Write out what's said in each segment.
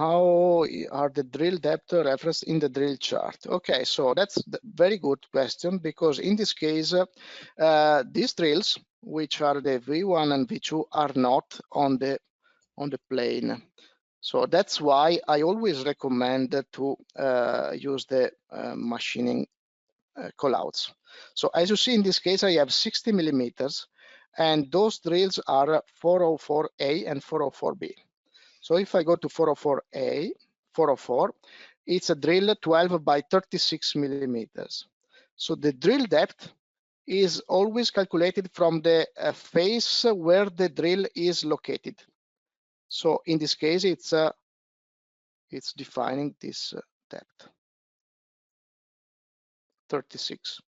how are the drill depth referenced in the drill chart? Okay, so that's a very good question, because in this case, these drills, which are the V1 and V2, are not on the plane. So that's why I always recommend to use the machining callouts. So as you see in this case, I have 60 millimeters, and those drills are 404A and 404B. So if I go to 404A, 404, it's a drill 12 by 36 millimeters. So the drill depth is always calculated from the face where the drill is located. So in this case, it's defining this depth, 36.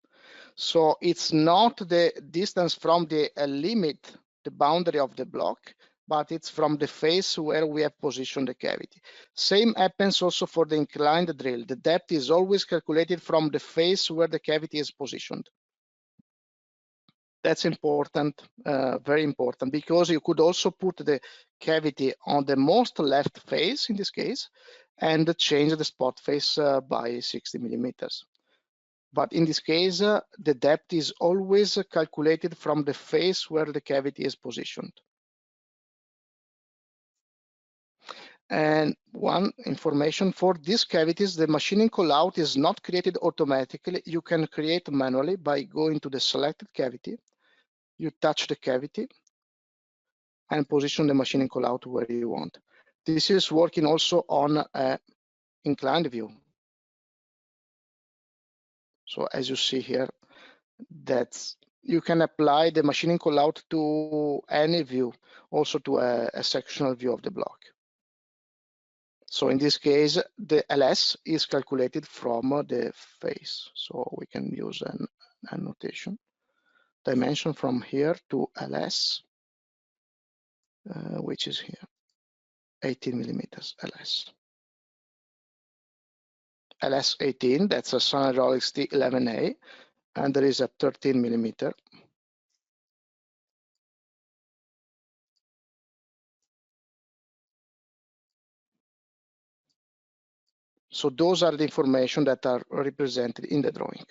So it's not the distance from the limit, the boundary of the block, but it's from the face where we have positioned the cavity. Same happens also for the inclined drill. The depth is always calculated from the face where the cavity is positioned. That's important, very important, because you could also put the cavity on the most left face in this case, and change the spot face by 60 millimeters. But in this case, the depth is always calculated from the face where the cavity is positioned. And one information for these cavities, the machining callout is not created automatically. You can create manually by going to the selected cavity. You touch the cavity and position the machining callout where you want. This is working also on an inclined view. So as you see here, that's you can apply the machining callout to any view, also to a sectional view of the block. So in this case, the LS is calculated from the face. So we can use an annotation. Dimension from here to LS, which is here, 18 millimeters LS. LS 18, that's a Sun Hydraulics T11A, and there is a 13 millimeter. So those are the information that are represented in the drawing.